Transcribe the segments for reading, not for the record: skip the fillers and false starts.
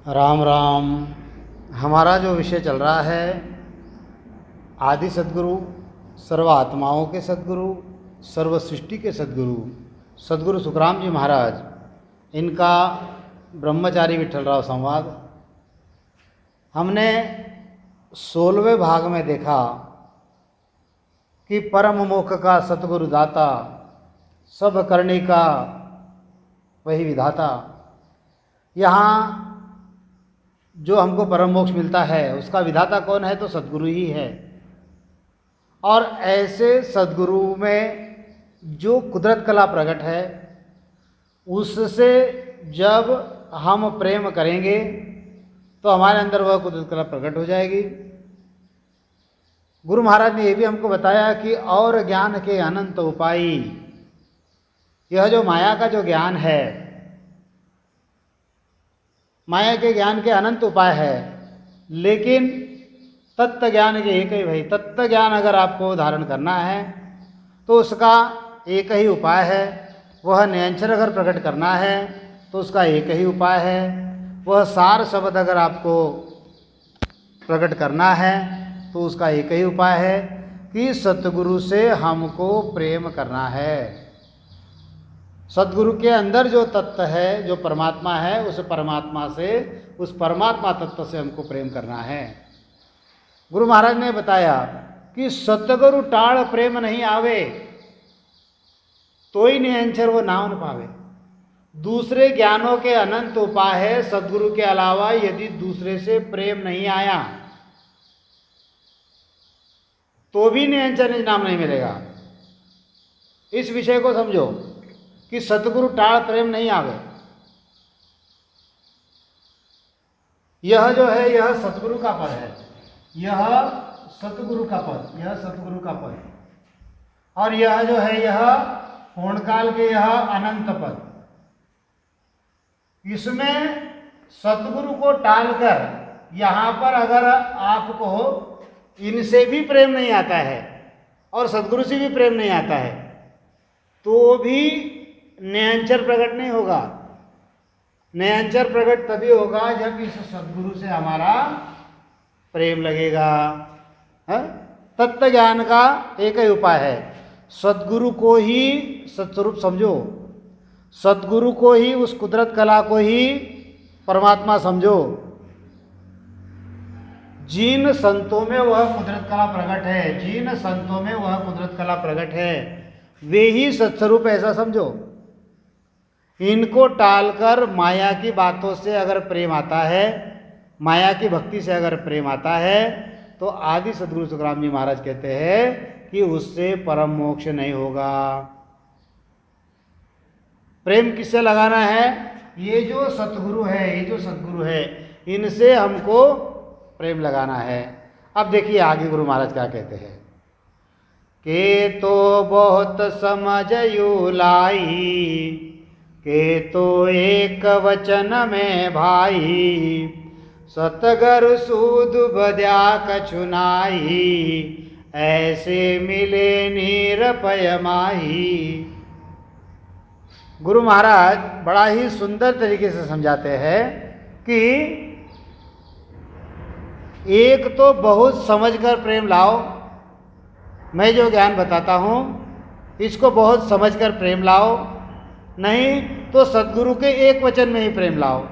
राम राम। हमारा जो विषय चल रहा है आदि सद्गुरु, सर्व आत्माओं के सद्गुरु, सर्व सृष्टि के सद्गुरु सद्गुरु सुखराम जी महाराज, इनका ब्रह्मचारी विठलराव संवाद हमने 16वें भाग में देखा कि परम मोक्ष का सतगुरु दाता, सब करने का वही विधाता। यहाँ जो हमको परम मोक्ष मिलता है उसका विधाता कौन है? तो सद्गुरु ही है। और ऐसे सद्गुरु में जो कुदरत कला प्रकट है, उससे जब हम प्रेम करेंगे तो हमारे अंदर वह कुदरत कला प्रकट हो जाएगी। गुरु महाराज ने यह भी हमको बताया कि और ज्ञान के अनंत उपाय, यह जो माया का जो ज्ञान है, माया के ज्ञान के अनंत उपाय है, लेकिन तत्व ज्ञान के एक ही भाई। तत्व ज्ञान अगर आपको धारण करना है तो उसका एक ही उपाय है। वह निरंतर अगर प्रकट करना है तो उसका एक ही उपाय है। वह सार शब्द अगर आपको प्रकट करना है तो उसका एक ही उपाय है कि सतगुरु से हमको प्रेम करना है। सद्गुरु के अंदर जो तत्व है, जो परमात्मा है, उस परमात्मा से, उस परमात्मा तत्व से हमको प्रेम करना है। गुरु महाराज ने बताया कि सतगुरु टाड़ प्रेम नहीं आवे, तो ही निरंतर वो नाम न पावे। दूसरे ज्ञानों के अनंत उपाय है। सद्गुरु के अलावा यदि दूसरे से प्रेम नहीं आया तो भी निरंतर नाम नहीं मिलेगा। इस विषय को समझो कि सतगुरु टाड़ प्रेम नहीं आवे। यह जो है यह सतगुरु का पद है, यह सतगुरु का पद, यह सतगुरु का पद। और यह जो है यह पूर्णकाल के यह अनंत पद। इसमें सतगुरु को टालकर यहाँ पर अगर आपको इनसे भी प्रेम नहीं आता है और सतगुरु से भी प्रेम नहीं आता है तो भी निरंतर प्रकट नहीं होगा। निरंतर प्रकट तभी होगा जब इस सद्गुरु से हमारा प्रेम लगेगा। तत्व ज्ञान का एक ही उपाय है, सद्गुरु को ही सत्स्वरूप समझो, सद्गुरु को ही, उस कुदरत कला को ही परमात्मा समझो। जिन संतों में वह कुदरत कला प्रकट है, जिन संतों में वह कुदरत कला प्रकट है, वे ही सत्स्वरूप ऐसा समझो। इनको टालकर माया की बातों से अगर प्रेम आता है, माया की भक्ति से अगर प्रेम आता है, तो आदि सद्गुरु सुखराम जी महाराज कहते हैं कि उससे परम मोक्ष नहीं होगा। प्रेम किससे लगाना है? ये जो सतगुरु है, ये जो सद्गुरु है, इनसे हमको प्रेम लगाना है। अब देखिए आगे गुरु महाराज क्या कहते हैं के तो बहुत समझयु लाई, के तो एक वचन में भाई, सतगुरु सूद बद्या कछु नाई, ऐसे मिले निरपय माही। गुरु महाराज बड़ा ही सुंदर तरीके से समझाते हैं कि एक तो बहुत समझकर प्रेम लाओ। मैं जो ज्ञान बताता हूँ इसको बहुत समझकर प्रेम लाओ, नहीं तो सद्गुरु के एक वचन में ही प्रेम लाओ।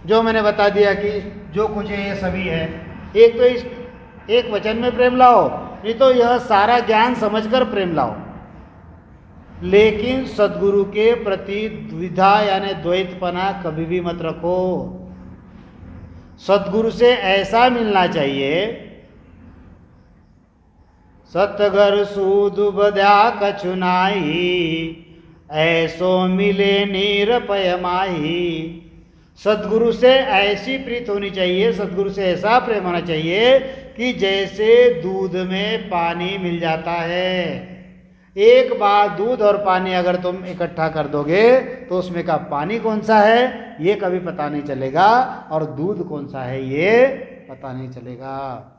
जो मैंने बता दिया कि जो कुछ है ये सभी है, एक तो इस एक वचन में प्रेम लाओ, नहीं तो यह सारा ज्ञान समझकर प्रेम लाओ। लेकिन सद्गुरु के प्रति द्विधा यानी द्वैतपना कभी भी मत रखो। सद्गुरु से ऐसा मिलना चाहिए, सतगुरु सूद बद्या कछु नाई, ऐसो मिले निरपय माही। सद्गुरु से ऐसी प्रीत होनी चाहिए, सद्गुरु से ऐसा प्रेम होना चाहिए कि जैसे दूध में पानी मिल जाता है। एक बार दूध और पानी अगर तुम इकट्ठा कर दोगे तो उसमें का पानी कौन सा है ये कभी पता नहीं चलेगा, और दूध कौन सा है ये पता नहीं चलेगा।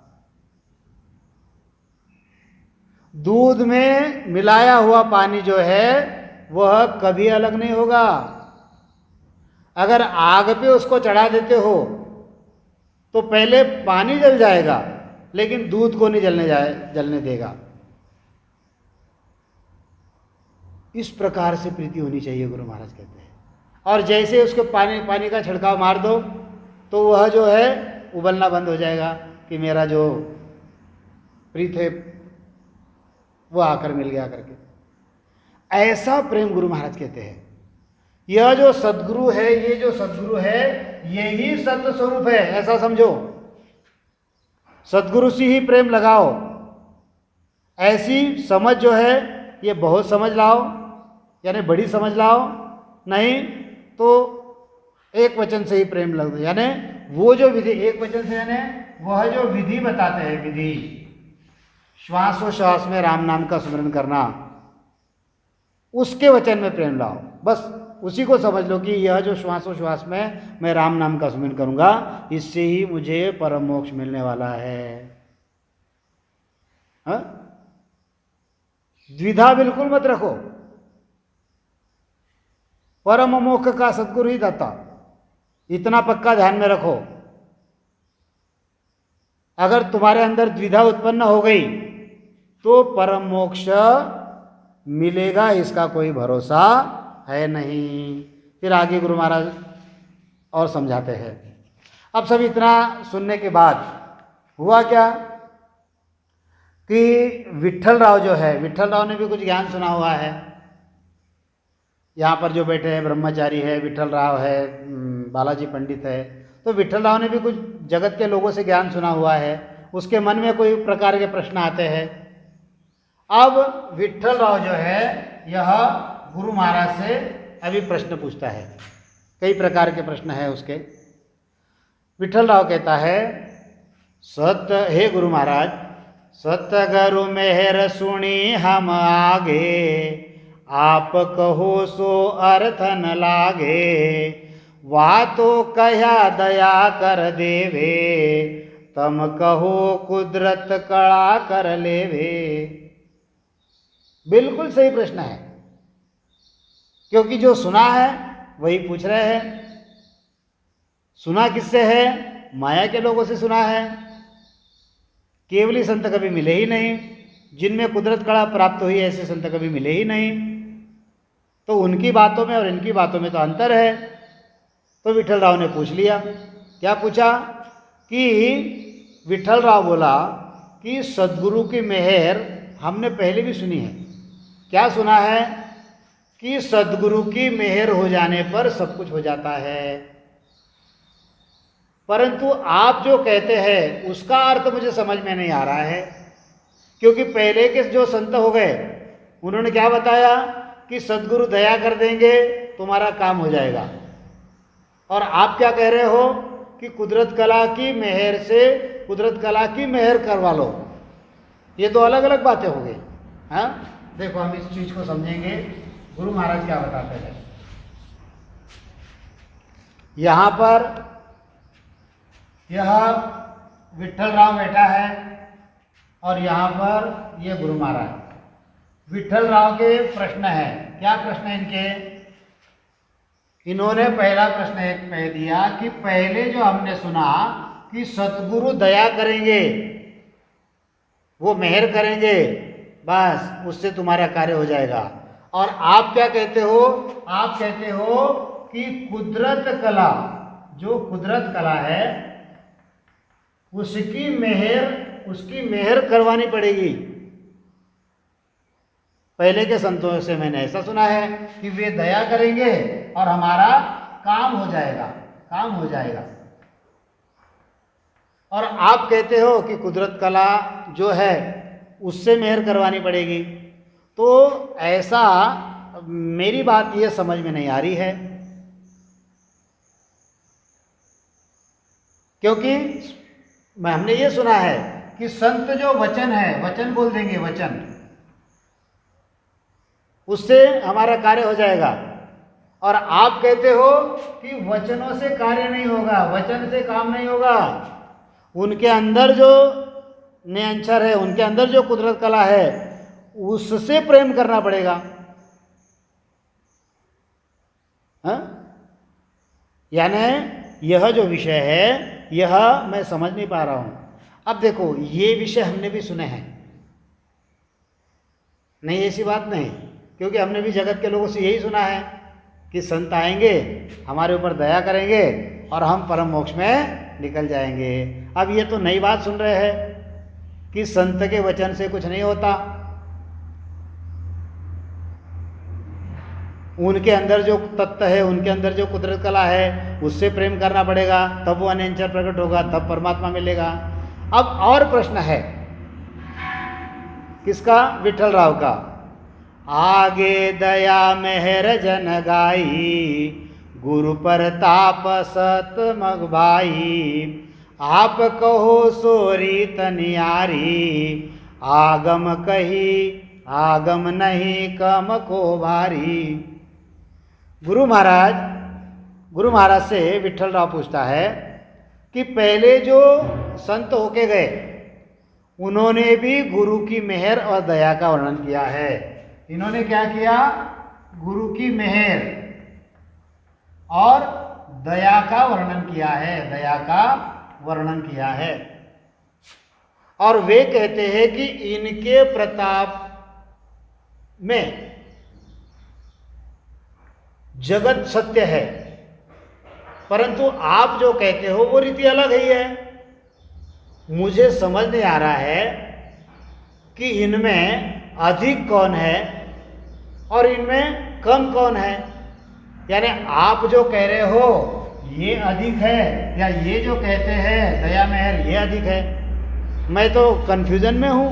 दूध में मिलाया हुआ पानी जो है वह कभी अलग नहीं होगा। अगर आग पे उसको चढ़ा देते हो तो पहले पानी जल जाएगा, लेकिन दूध को नहीं जलने देगा। इस प्रकार से प्रीति होनी चाहिए, गुरु महाराज कहते हैं। और जैसे उसको पानी का छिड़काव मार दो तो वह जो है उबलना बंद हो जाएगा कि मेरा जो प्रीत है वो आकर मिल गया करके। ऐसा प्रेम गुरु महाराज कहते हैं। यह जो सद्गुरु है, ये जो सद्गुरु है, यही सत्य स्वरूप है, ऐसा समझो। सद्गुरु से ही प्रेम लगाओ। ऐसी समझ जो है ये बहुत समझ लाओ, यानी बड़ी समझ लाओ, नहीं तो एक वचन से ही प्रेम लगो। यानी वो जो विधि, एक वचन से यानी वह जो विधि बताते हैं, विधि श्वासोश्वास में राम नाम का स्मरण करना, उसके वचन में प्रेम लाओ। बस उसी को समझ लो कि यह जो श्वासोश्वास में मैं राम नाम का स्मरण करूंगा, इससे ही मुझे परम मोक्ष मिलने वाला है। हाँ? द्विधा बिल्कुल मत रखो। परम मोक्ष का सद्गुरु ही दाता, इतना पक्का ध्यान में रखो। अगर तुम्हारे अंदर द्विधा उत्पन्न हो गई तो परम मोक्ष मिलेगा, इसका कोई भरोसा है नहीं। फिर आगे गुरु महाराज और समझाते हैं। अब सब इतना सुनने के बाद हुआ क्या कि विट्ठल राव जो है, विट्ठल राव ने भी कुछ ज्ञान सुना हुआ है। यहाँ पर जो बैठे हैं ब्रह्मचारी है, विट्ठल राव है, बालाजी पंडित है, तो विट्ठल राव ने भी कुछ जगत के लोगों से ज्ञान सुना हुआ है। उसके मन में कोई प्रकार के प्रश्न आते हैं। अब विट्ठल राव जो है यह गुरु महाराज से अभी प्रश्न पूछता है। कई प्रकार के प्रश्न है उसके। विट्ठल राव कहता है, सत्य हे गुरु महाराज, सत्य गुरु मेहर सुनी हम आगे, आप कहो सो अर्थ न लागे, वा तो कह्या दया कर देवे, तम कहो कुदरत कड़ा कर लेवे। बिल्कुल सही प्रश्न है, क्योंकि जो सुना है वही पूछ रहे हैं। सुना किससे है? माया के लोगों से सुना है। केवली संत कभी मिले ही नहीं, जिनमें कुदरत कड़ा प्राप्त हुई ऐसे संत कभी मिले ही नहीं। तो उनकी बातों में और इनकी बातों में तो अंतर है। तो विट्ठल राव ने पूछ लिया। क्या पूछा? कि विट्ठल राव बोला कि सद्गुरु की मेहर हमने पहले भी सुनी है। क्या सुना है? कि सद्गुरु की मेहर हो जाने पर सब कुछ हो जाता है। परंतु आप जो कहते हैं उसका अर्थ मुझे समझ में नहीं आ रहा है, क्योंकि पहले के जो संत हो गए उन्होंने क्या बताया कि सद्गुरु दया कर देंगे, तुम्हारा काम हो जाएगा। और आप क्या कह रहे हो कि कुदरत कला की मेहर से कुदरत कला की मेहर करवा लो। ये दो अलग अलग बातें हो गई। हाँ, देखो हम इस चीज को समझेंगे। गुरु महाराज क्या बताते हैं। यहाँ पर यह विट्ठल राव बैठा है और यहाँ पर यह गुरु महाराज। विट्ठल राव के प्रश्न है। क्या प्रश्न है इनके? इन्होंने पहला प्रश्न एक कह दिया कि पहले जो हमने सुना कि सतगुरु दया करेंगे, वो मेहर करेंगे, बस उससे तुम्हारा कार्य हो जाएगा। और आप क्या कहते हो? आप कहते हो कि कुदरत कला, जो कुदरत कला है उसकी मेहर करवानी पड़ेगी। पहले के संतों से मैंने ऐसा सुना है कि वे दया करेंगे और हमारा काम हो जाएगा, काम हो जाएगा। और आप कहते हो कि कुदरत कला जो है उससे मेहर करवानी पड़ेगी। तो ऐसा मेरी बात ये समझ में नहीं आ रही है, क्योंकि हमने ये सुना है कि संत जो वचन है, वचन बोल देंगे, वचन, उससे हमारा कार्य हो जाएगा। और आप कहते हो कि वचनों से कार्य नहीं होगा, वचन से काम नहीं होगा। उनके अंदर जो नियंचर है, उनके अंदर जो कुदरत कला है, उससे प्रेम करना पड़ेगा। हाँ? यानी यह जो विषय है यह मैं समझ नहीं पा रहा हूँ। अब देखो ये विषय हमने भी सुने हैं, नहीं ऐसी बात नहीं, क्योंकि हमने भी जगत के लोगों से यही सुना है कि संत आएंगे, हमारे ऊपर दया करेंगे और हम परम मोक्ष में निकल जाएंगे। अब ये तो नई बात सुन रहे हैं कि संत के वचन से कुछ नहीं होता, उनके अंदर जो तत्व है, उनके अंदर जो कुदरत कला है, उससे प्रेम करना पड़ेगा, तब वो अनंतर प्रकट होगा, तब परमात्मा मिलेगा। अब और प्रश्न है किसका? विठल राव का। आगे दया मेहर जन गाई, गुरु परताप सत मग भाई। आप कहो सोरी तनियारी, आगम कही आगम नहीं कम को भारी। गुरु महाराज से विठल राव पूछता है कि पहले जो संत होके गए उन्होंने भी गुरु की मेहर और दया का वर्णन किया है। इन्होंने क्या किया? गुरु की मेहर और दया का वर्णन किया है, दया का वर्णन किया है। और वे कहते हैं कि इनके प्रताप में जगत सत्य है, परंतु आप जो कहते हो वो रीति अलग ही है। मुझे समझ नहीं आ रहा है कि इनमें अधिक कौन है और इनमें कम कौन है। यानी आप जो कह रहे हो ये अधिक है, या ये जो कहते हैं दया मेहर ये अधिक है। मैं तो कन्फ्यूजन में हूँ।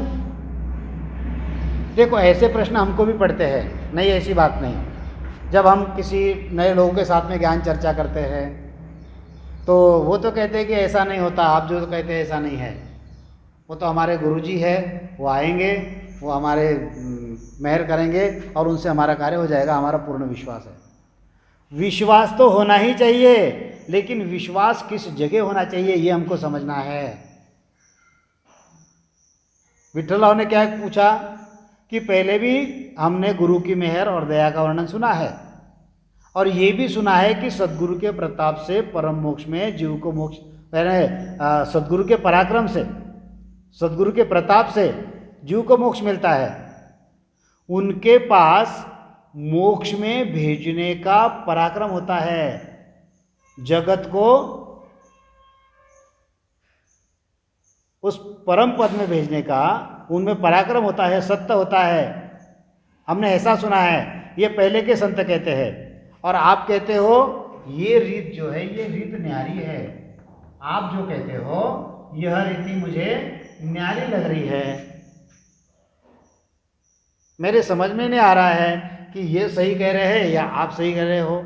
देखो ऐसे प्रश्न हमको भी पढ़ते हैं, नहीं ऐसी बात नहीं। जब हम किसी नए लोगों के साथ में ज्ञान चर्चा करते हैं तो वो तो कहते हैं कि ऐसा नहीं होता, आप जो कहते हैं ऐसा नहीं है। वो तो हमारे गुरुजी है, वो आएंगे, वो हमारे मेहर करेंगे और उनसे हमारा कार्य हो जाएगा, हमारा पूर्ण विश्वास है। विश्वास तो होना ही चाहिए, लेकिन विश्वास किस जगह होना चाहिए ये हमको समझना है। विठल राव ने क्या पूछा कि पहले भी हमने गुरु की मेहर और दया का वर्णन सुना है, और ये भी सुना है कि सद्गुरु के प्रताप से परम मोक्ष में जीव को मोक्ष, सद्गुरु के पराक्रम से, सद्गुरु के प्रताप से जीव को मोक्ष मिलता है। उनके पास मोक्ष में भेजने का पराक्रम होता है, जगत को उस परम पद में भेजने का उनमें पराक्रम होता है, सत्य होता है। हमने ऐसा सुना है, ये पहले के संत कहते हैं। और आप कहते हो ये रीत जो है ये रीत न्यारी है। आप जो कहते हो यह रीति मुझे न्यारी लग रही है। मेरे समझ में नहीं आ रहा है कि ये सही कह रहे हैं या आप सही कह रहे हो।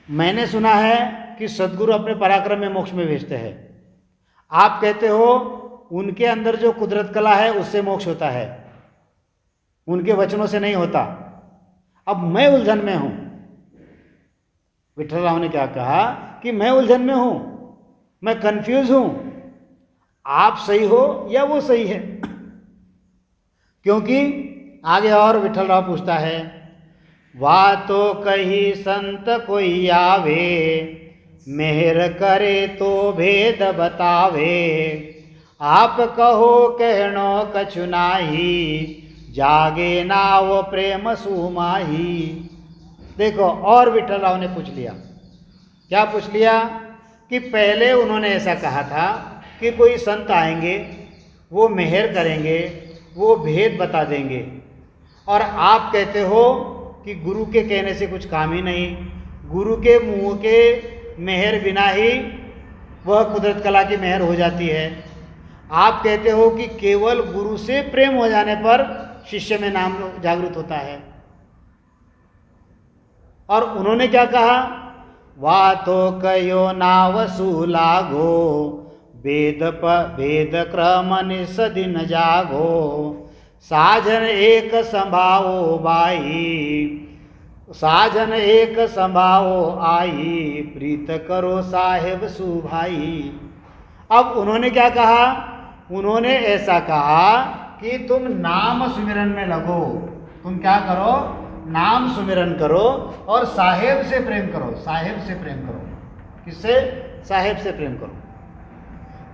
मैंने सुना है कि सद्गुरु अपने पराक्रम में मोक्ष में भेजते हैं। आप कहते हो उनके अंदर जो कुदरत कला है उससे मोक्ष होता है, उनके वचनों से नहीं होता। अब मैं उलझन में हूं। विठल राव ने क्या कहा कि मैं उलझन में हूं, मैं कंफ्यूज हूं, आप सही हो या वो सही है। क्योंकि आगे और विठल राव पूछता है, वाह तो कही संत कोई आवे, मेहर करे तो भेद बतावे। आप कहो कहनो कछु नाही, जागे ना वो प्रेम सुमाही। देखो और विठल राव ने पूछ लिया, क्या पूछ लिया कि पहले उन्होंने ऐसा कहा था कि कोई संत आएंगे, वो मेहर करेंगे, वो भेद बता देंगे, और आप कहते हो कि गुरु के कहने से कुछ काम ही नहीं, गुरु के मुंह के मेहर बिना ही वह कुदरत कला की मेहर हो जाती है। आप कहते हो कि केवल गुरु से प्रेम हो जाने पर शिष्य में नाम जागृत होता है। और उन्होंने क्या कहा, वाह तो कयो नाव सुलागो, वेद क्रम निस दिन जागो। साजन एक संभाओ बाई, साजन एक संभाओ आई, प्रीत करो साहेब सुभाई। अब उन्होंने क्या कहा, उन्होंने ऐसा कहा कि तुम नाम स्मरण में लगो। तुम क्या करो, नाम सुमिरन करो और साहेब से प्रेम करो। साहेब से प्रेम करो। किससे? साहेब से प्रेम करो।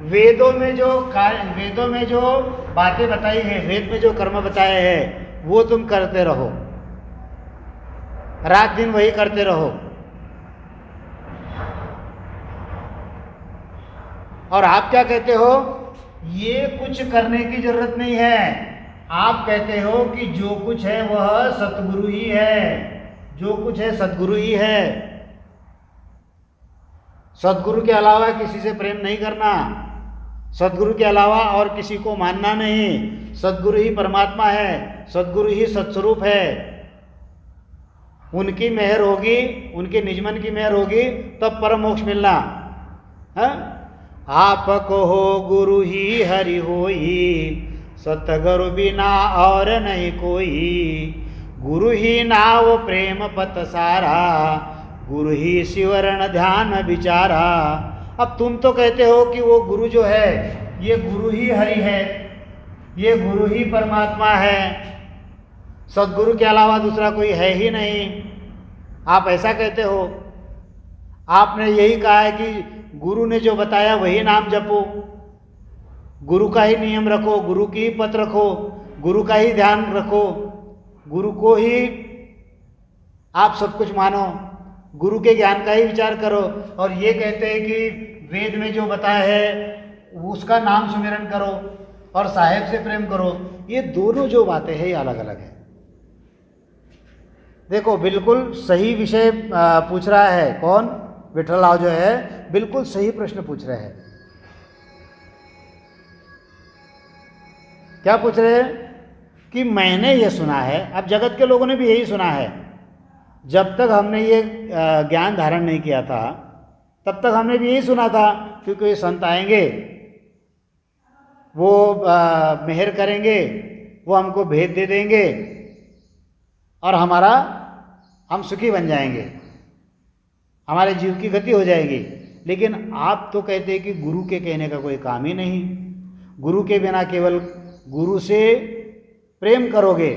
वेदों में जो बातें बताई है, वेद में जो कर्म बताए हैं, वो तुम करते रहो, रात दिन वही करते रहो। और आप क्या कहते हो? ये कुछ करने की जरूरत नहीं है। आप कहते हो कि जो कुछ है वह सतगुरु ही है, जो कुछ है सतगुरु ही है। सतगुरु के अलावा किसी से प्रेम नहीं करना, सतगुरु के अलावा और किसी को मानना नहीं। सतगुरु ही परमात्मा है, सतगुरु ही सत्स्वरूप है। उनकी मेहर होगी, उनके निजमन की मेहर होगी, तब परम मोक्ष मिलना है। आप कहो गुरु ही हरि होई, सतगुरु बिना और नहीं कोई। गुरु ही नाव प्रेम पत सारा, गुरु ही शिवरण ध्यान विचारा। अब तुम तो कहते हो कि वो गुरु जो है ये गुरु ही हरि है, ये गुरु ही परमात्मा है, सदगुरु के अलावा दूसरा कोई है ही नहीं। आप ऐसा कहते हो। आपने यही कहा है कि गुरु ने जो बताया वही नाम जपो, गुरु का ही नियम रखो, गुरु की ही पथ रखो, गुरु का ही ध्यान रखो, गुरु को ही आप सब कुछ मानो, गुरु के ज्ञान का ही विचार करो। और ये कहते हैं कि वेद में जो बताया है उसका नाम सुमिरन करो और साहेब से प्रेम करो। ये दोनों जो बातें हैं ये अलग अलग है। देखो बिल्कुल सही विषय पूछ रहा है कौन? विठल राव जो है बिल्कुल सही प्रश्न पूछ रहे हैं। क्या पूछ रहे हैं? कि मैंने ये सुना है, अब जगत के लोगों ने भी यही सुना है। जब तक हमने ये ज्ञान धारण नहीं किया था तब तक हमने भी यही सुना था कि कोई संत आएंगे, वो मेहर करेंगे, वो हमको भेद दे देंगे और हम सुखी बन जाएंगे, हमारे जीव की गति हो जाएगी। लेकिन आप तो कहते हैं कि गुरु के कहने का कोई काम ही नहीं, गुरु के बिना केवल गुरु से प्रेम करोगे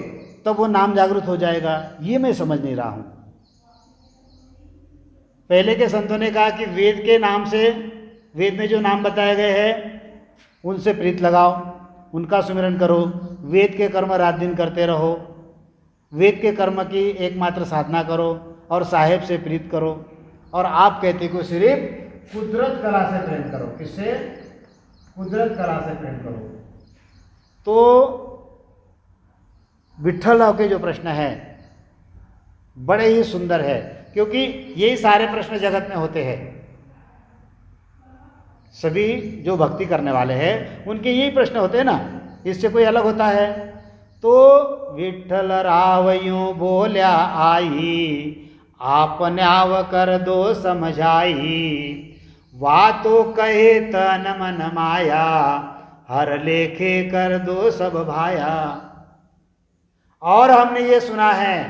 तब वो नाम जागृत हो जाएगा। ये मैं समझ नहीं रहा हूँ। पहले के संतों ने कहा कि वेद के नाम से, वेद में जो नाम बताए गए हैं उनसे प्रीत लगाओ, उनका सुमिरन करो, वेद के कर्म रात दिन करते रहो, वेद के कर्म की एकमात्र साधना करो और साहेब से प्रीत करो। और आप कहते को सिर्फ कुदरत कला से प्रेम करो। किससे? कुदरत कला से प्रेम करो। तो विठल राव के जो प्रश्न है बड़े ही सुंदर है, क्योंकि यही सारे प्रश्न जगत में होते हैं। सभी जो भक्ति करने वाले हैं उनके यही प्रश्न होते हैं ना, इससे कोई अलग होता है? तो विठल राव यूं बोल्या आई, आपने आव कर दो समझाई। वा तो कहे तन मन माया, हर लेखे कर दो सब भाया। और हमने ये सुना है,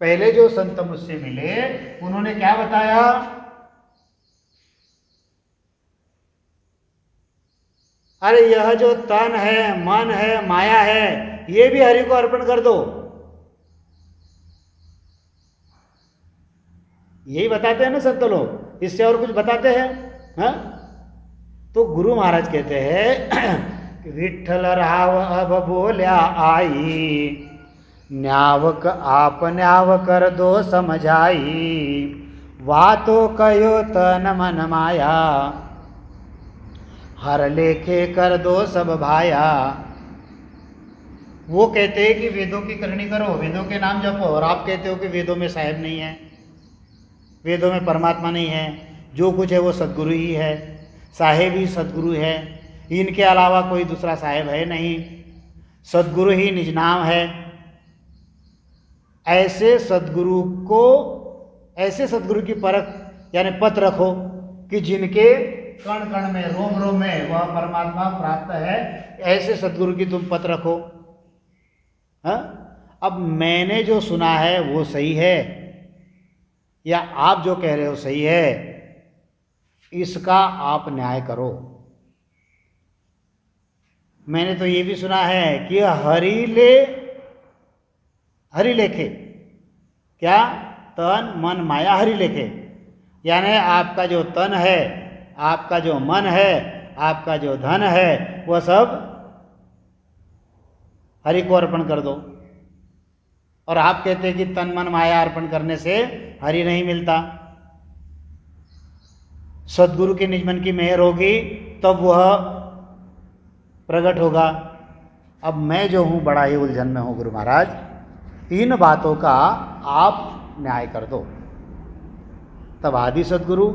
पहले जो संत मुझसे मिले उन्होंने क्या बताया? अरे यह जो तन है, मन है, माया है, ये भी हरि को अर्पण कर दो। यही बताते हैं ना संत लोग, इससे और कुछ बताते हैं? हाँ? तो गुरु महाराज कहते हैं विठल राव अब बोल्या आई, न्यावक आप न्याव कर दो समझाई। वा तो कयो तन मन माया, हर लेखे कर दो सब भाया। वो कहते हैं कि वेदों की करनी करो, वेदों के नाम जपो, और आप कहते हो कि वेदों में साहेब नहीं है, वेदों में परमात्मा नहीं है, जो कुछ है वो सद्गुरु ही है, साहेब ही सद्गुरु है, इनके अलावा कोई दूसरा साहेब है नहीं, सद्गुरु ही निज नाम है। ऐसे सद्गुरु की परख यानी पथ रखो कि जिनके कण कण में, रोम रोम में वह परमात्मा प्राप्त है, ऐसे सद्गुरु की तुम पथ रखो। हाँ? अब मैंने जो सुना है वो सही है या आप जो कह रहे हो सही है, इसका आप न्याय करो। मैंने तो ये भी सुना है कि हरि ले हरि लेखे। क्या? तन मन माया हरि लेखे, यानी आपका जो तन है, आपका जो मन है, आपका जो धन है, वह सब हरि को अर्पण कर दो। और आप कहते हैं कि तन मन माया अर्पण करने से हरि नहीं मिलता। सदगुरु के निज मन की मेहर होगी तब वह प्रकट होगा। अब मैं जो हूं बड़ा ही उलझन में हूं गुरु महाराज, इन बातों का आप न्याय कर दो। तब आदि सदगुरु,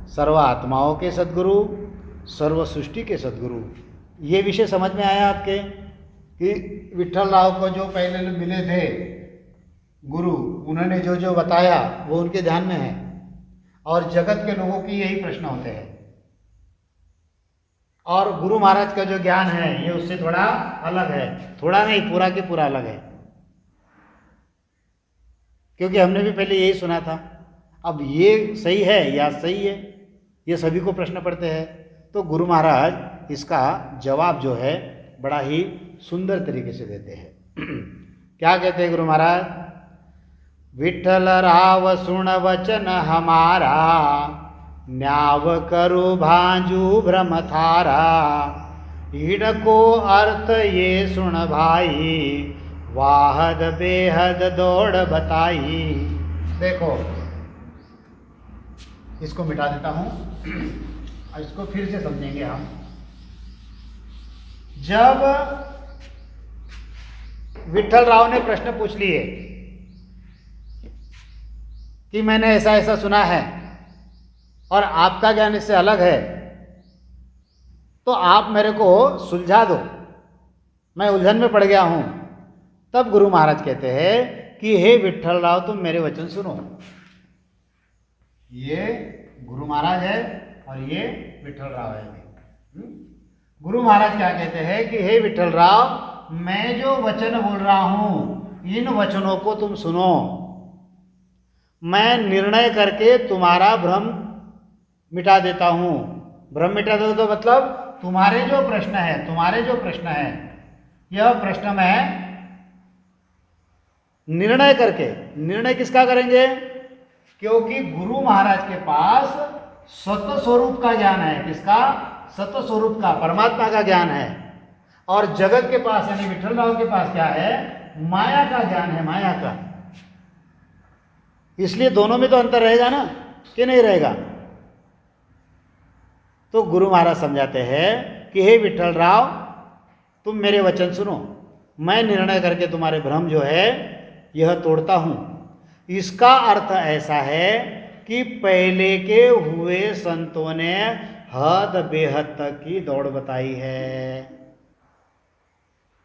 सर्व आत्माओं के सदगुरु, सर्व सृष्टि के सदगुरु, ये विषय समझ में आया आपके कि विठल राव को जो पहले मिले थे गुरु, उन्होंने जो जो बताया वो उनके ध्यान में है, और जगत के लोगों की यही प्रश्न होते हैं। और गुरु महाराज का जो ज्ञान है ये उससे थोड़ा अलग है, थोड़ा नहीं पूरा के पूरा अलग है, क्योंकि हमने भी पहले यही सुना था। अब ये सही है या सही है, ये सभी को प्रश्न पड़ते हैं। तो गुरु महाराज इसका जवाब जो है बड़ा ही सुंदर तरीके से देते हैं। क्या कहते हैं गुरु महाराज? विठल राव सुन वचन हमारा, न्याव करु भांजू भ्रम थारा, इनको अर्थ ये सुन भाई, वाहद बेहद दौड़ बताई। देखो, इसको मिटा देता हूं, इसको फिर से समझेंगे हम। जब विठल राव ने प्रश्न पूछ लिए कि मैंने ऐसा ऐसा सुना है और आपका ज्ञान इससे अलग है, तो आप मेरे को सुलझा दो, मैं उलझन में पड़ गया हूं। तब गुरु महाराज कहते हैं कि हे विठल राव, तुम मेरे वचन सुनो। ये गुरु महाराज है और ये विठल राव है। गुरु महाराज क्या कहते हैं कि हे विठल राव, मैं जो वचन बोल रहा हूं, इन वचनों को तुम सुनो। मैं निर्णय करके तुम्हारा भ्रम मिटा देता हूं। भ्रम मिटा दो तो मतलब तुम्हारे जो प्रश्न है, यह प्रश्न मैं निर्णय करके, निर्णय किसका करेंगे? क्योंकि गुरु महाराज के पास सत स्वरूप का ज्ञान है। किसका? सत स्वरूप का, परमात्मा का ज्ञान है। और जगत के पास यानी विठल राव के पास क्या है? माया का ज्ञान है, माया का। इसलिए दोनों में तो अंतर रहेगा ना, कि नहीं रहेगा? तो गुरु महाराज समझाते हैं कि हे विठल राव, तुम मेरे वचन सुनो। मैं निर्णय करके तुम्हारे भ्रम जो है यह तोड़ता हूं। इसका अर्थ ऐसा है कि पहले के हुए संतों ने हद बेहद तक की दौड़ बताई है।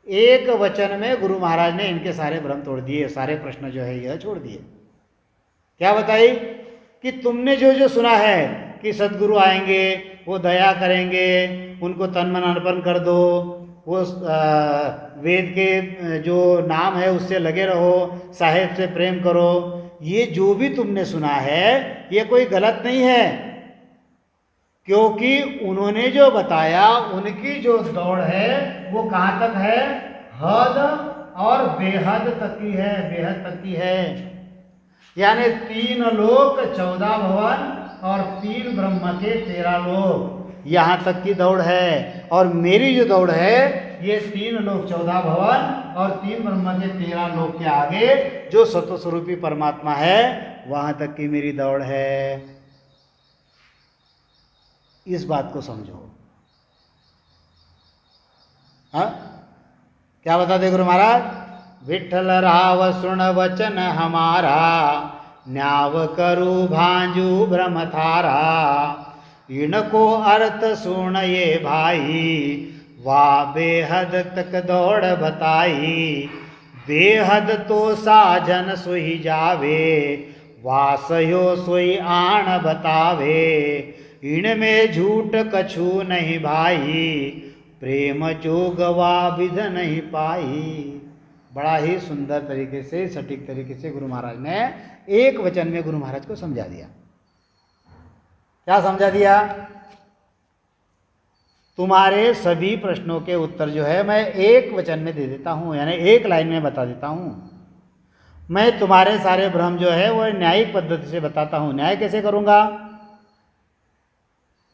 एक वचन में गुरु महाराज ने इनके सारे भ्रम तोड़ दिए, सारे प्रश्न जो है यह छोड़ दिए। क्या बताई? कि तुमने जो जो सुना है कि सदगुरु आएंगे, वो दया करेंगे, उनको तन मन अर्पण कर दो, वो वेद के जो नाम है उससे लगे रहो, साहेब से प्रेम करो, ये जो भी तुमने सुना है ये कोई गलत नहीं है, क्योंकि उन्होंने जो बताया उनकी जो दौड़ है वो कहाँ तक है? हद और बेहद तक की है, बेहद तक की है। यानी 3 लोक 14 भवन और 3 ब्रह्म के 13 लोक, यहाँ तक की दौड़ है। और मेरी जो दौड़ है ये 3 लोक 14 भवन और 3 ब्रह्म के 13 लोक के आगे जो सत्वस्वरूपी परमात्मा है वहां तक की मेरी दौड़ है। इस बात को समझो। हाँ, क्या बताते गुरु महाराज? विठल राव सुन वचन हमारा, न्याव करु भांजू भ्रम थारा, इनको अर्थ सुन ये भाई, वाह बेहद तक दौड़ बताई। बेहद तो साजन सोई जावे, वासयो सोई आण बतावे, इनमें झूठ कछु नहीं भाई, प्रेम जोगवा विध नहीं पाई। बड़ा ही सुंदर तरीके से, सटीक तरीके से गुरु महाराज ने एक वचन में गुरु महाराज को समझा दिया। क्या समझा दिया? तुम्हारे सभी प्रश्नों के उत्तर जो है मैं एक वचन में दे देता हूं, यानी एक लाइन में बता देता हूं। मैं तुम्हारे सारे भ्रम जो है वो न्यायिक पद्धति से बताता हूँ। न्याय कैसे करूँगा?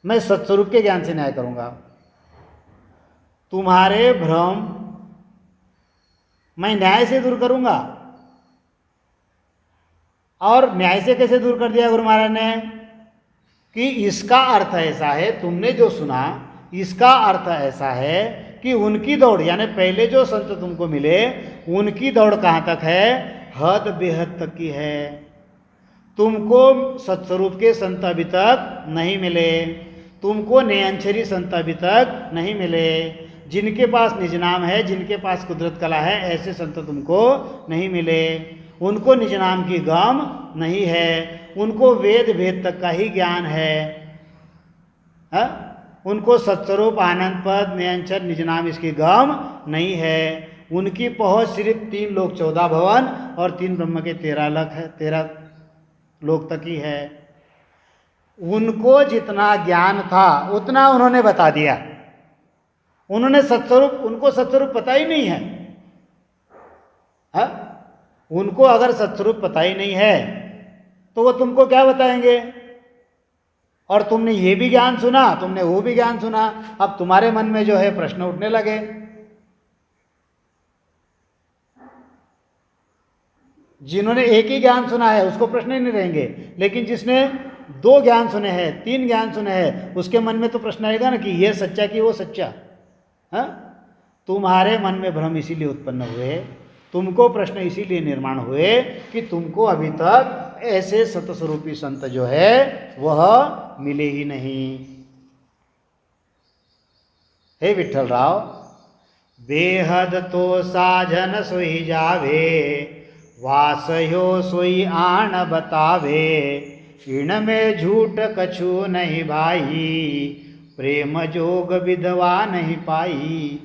मैं सत्स्वरूप के ज्ञान से न्याय करूँगा। तुम्हारे भ्रम मैं न्याय से दूर करूँगा। और न्याय से कैसे दूर कर दिया गुरु महाराज ने? कि इसका अर्थ ऐसा है, तुमने जो सुना इसका अर्थ ऐसा है कि उनकी दौड़, यानी पहले जो संत तुमको मिले उनकी दौड़ कहाँ तक है? हद बेहद तक की है। तुमको सत्स्वरूप के संत अभी तक नहीं मिले, तुमको नयनचरी संत अभी तक नहीं मिले। जिनके पास निज नाम है, जिनके पास कुदरत कला है, ऐसे संत तुमको नहीं मिले। उनको निज नाम की गम नहीं है, उनको वेद भेद तक का ही ज्ञान है। उनको सत्स्वरूप आनंद पद नयनचर निज नाम इसकी गम नहीं है। उनकी पहुँच सिर्फ 3 लोक 14 भवन और 3 ब्रह्म के 13 लोक तक ही है। उनको जितना ज्ञान था उतना उन्होंने बता दिया। उन्होंने सत्स्वरूप, उनको सत्स्वरूप पता ही नहीं है। उनको अगर सत्स्वरूप पता ही नहीं है तो वो तुमको क्या बताएंगे? और तुमने ये भी ज्ञान सुना, तुमने वो भी ज्ञान सुना। अब तुम्हारे मन में जो है प्रश्न उठने लगे। जिन्होंने एक ही ज्ञान सुना है उसको प्रश्न ही नहीं रहेंगे, लेकिन जिसने 2 ज्ञान सुने हैं, 3 ज्ञान सुने हैं, उसके मन में तो प्रश्न आएगा ना कि ये सच्चा कि वो सच्चा। तुम्हारे मन में भ्रम इसीलिए उत्पन्न हुए, तुमको प्रश्न इसीलिए निर्माण हुए कि तुमको अभी तक ऐसे सतस्वरूपी संत जो है वह मिले ही नहीं। हे विठ्ठल राव, बेहद तो साजन सोई जावे, वासयो सोई आण बतावे, इनमें झूठ कछु नहीं भाई, प्रेम जोग विधवा नहीं पाई।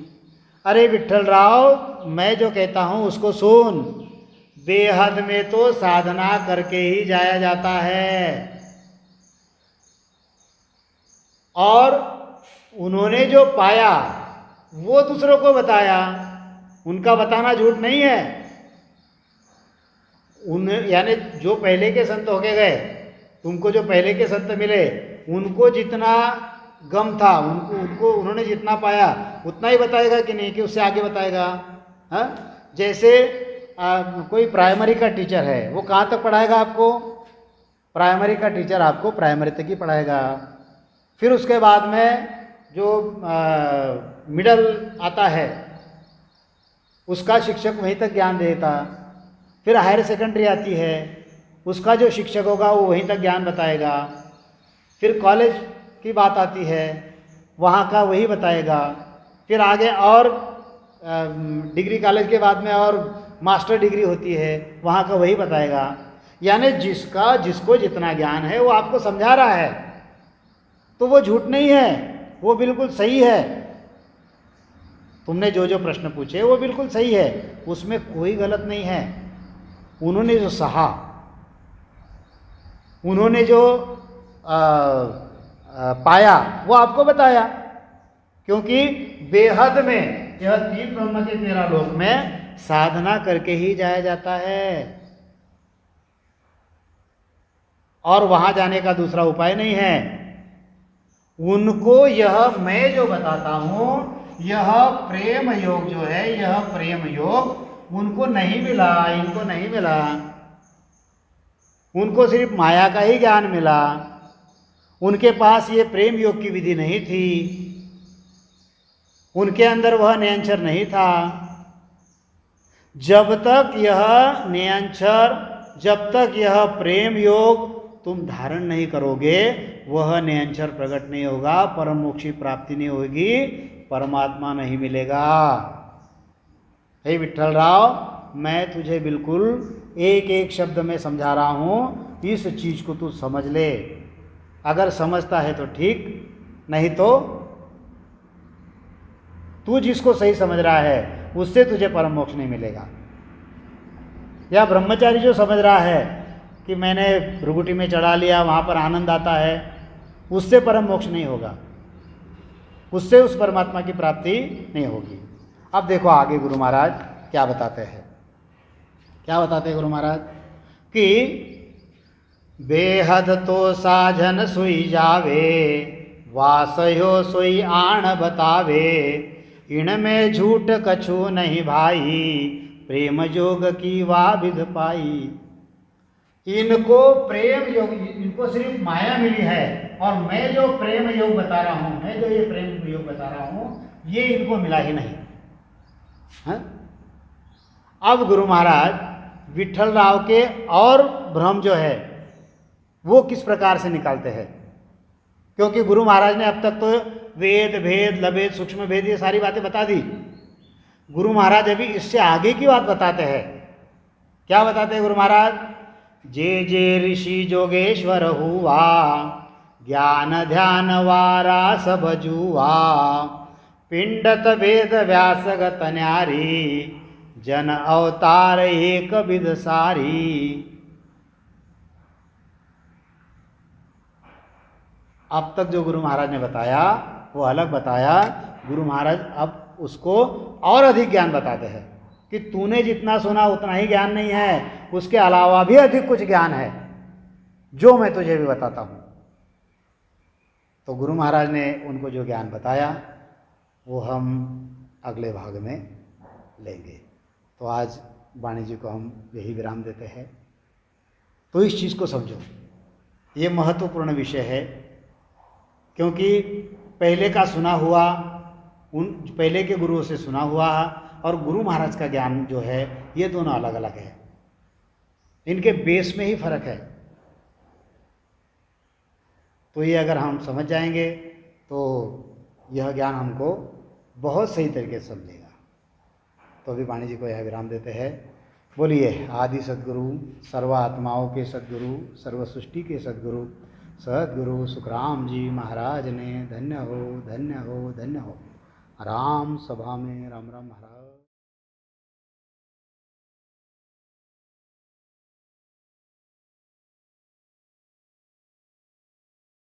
अरे विठ्ठल राव, मैं जो कहता हूँ उसको सुन। बेहद में तो साधना करके ही जाया जाता है, और उन्होंने जो पाया वो दूसरों को बताया। उनका बताना झूठ नहीं है। यानी जो पहले के संत होके गए, तुमको जो पहले के संत मिले, उनको जितना गम था, उनको उन्होंने जितना पाया उतना ही बताएगा कि नहीं कि उससे आगे बताएगा? जैसे कोई प्राइमरी का टीचर है, वो कहाँ तक पढ़ाएगा आपको? प्राइमरी का टीचर आपको प्राइमरी तक ही पढ़ाएगा। फिर उसके बाद में जो मिडल आता है उसका शिक्षक वहीं तक ज्ञान देता। फिर हायर सेकेंडरी आती है, उसका जो शिक्षक होगा वो वहीं तक ज्ञान बताएगा। फिर कॉलेज की बात आती है, वहाँ का वही बताएगा। फिर आगे और डिग्री कॉलेज के बाद में और मास्टर डिग्री होती है, वहाँ का वही बताएगा। यानी जिसको जितना ज्ञान है वो आपको समझा रहा है, तो वो झूठ नहीं है, वो बिल्कुल सही है। तुमने जो जो प्रश्न पूछे वो बिल्कुल सही है, उसमें कोई गलत नहीं है। उन्होंने जो सहा, उन्होंने जो पाया वो आपको बताया, क्योंकि बेहद में यह 3 ब्रह्म के 13 लोक में साधना करके ही जाया जाता है, और वहां जाने का दूसरा उपाय नहीं है। उनको यह मैं जो बताता हूं, यह प्रेम योग जो है, यह प्रेम योग उनको नहीं मिला, इनको नहीं मिला। उनको सिर्फ माया का ही ज्ञान मिला। उनके पास ये प्रेम योग की विधि नहीं थी, उनके अंदर वह नयनचर नहीं था। जब तक यह नयनचर, जब तक यह प्रेम योग तुम धारण नहीं करोगे, वह नयनचर प्रकट नहीं होगा, परम मोक्ष की प्राप्ति नहीं होगी, परमात्मा नहीं मिलेगा। हे विठ्ठल राव, मैं तुझे बिल्कुल एक एक शब्द में समझा रहा हूँ, इस चीज़ को तू समझ ले। अगर समझता है तो ठीक, नहीं तो तू जिसको सही समझ रहा है उससे तुझे परम मोक्ष नहीं मिलेगा। या ब्रह्मचारी जो समझ रहा है कि मैंने भृगुटी में चढ़ा लिया, वहाँ पर आनंद आता है, उससे परम मोक्ष नहीं होगा, उससे उस परमात्मा की प्राप्ति नहीं होगी। अब देखो आगे गुरु महाराज क्या बताते हैं। क्या बताते हैं गुरु महाराज कि बेहद तो साजन सुई जावे, वासयो सोई आण बतावे, इनमें झूठ कछु नहीं भाई, प्रेम योग की वा विध पाई। इनको प्रेम योग, इनको सिर्फ माया मिली है, और मैं जो प्रेम योग बता रहा हूं, मैं जो ये प्रेम योग बता रहा हूं, ये इनको मिला ही नहीं है? अब गुरु महाराज विठल राव के और भ्रम जो है वो किस प्रकार से निकालते हैं, क्योंकि गुरु महाराज ने अब तक तो वेद भेद लभेद सूक्ष्म भेद ये सारी बातें बता दी। गुरु महाराज अभी इससे आगे की बात बताते हैं। क्या बताते हैं गुरु महाराज? जे जे ऋषि जोगेश्वर हुआ, ज्ञान ध्यान वारा सब जुआ, पिंडत वेद व्यासगत न्यारी, जन अवतार एक विध सारी। अब तक जो गुरु महाराज ने बताया वो अलग बताया। गुरु महाराज अब उसको और अधिक ज्ञान बताते हैं कि तूने जितना सुना उतना ही ज्ञान नहीं है, उसके अलावा भी अधिक कुछ ज्ञान है जो मैं तुझे भी बताता हूं। तो गुरु महाराज ने उनको जो ज्ञान बताया वो हम अगले भाग में लेंगे। तो आज वाणी जी को हम यही विराम देते हैं। तो इस चीज़ को समझो, ये महत्वपूर्ण विषय है, क्योंकि पहले का सुना हुआ, उन पहले के गुरुओं से सुना हुआ और गुरु महाराज का ज्ञान जो है ये दोनों अलग अलग है, इनके बेस में ही फर्क है। तो ये अगर हम समझ जाएंगे तो यह ज्ञान हमको बहुत सही तरीके से समझेगा। तो अभी वाणी जी को यह विराम देते हैं। बोलिए आदि सद्गुरु, सर्व आत्माओं के सद्गुरु, सर्व सृष्टि के सद्गुरु सद्गुरु सुखराम जी महाराज ने धन्य हो धन्य हो धन्य हो। राम सभा में राम राम महाराज।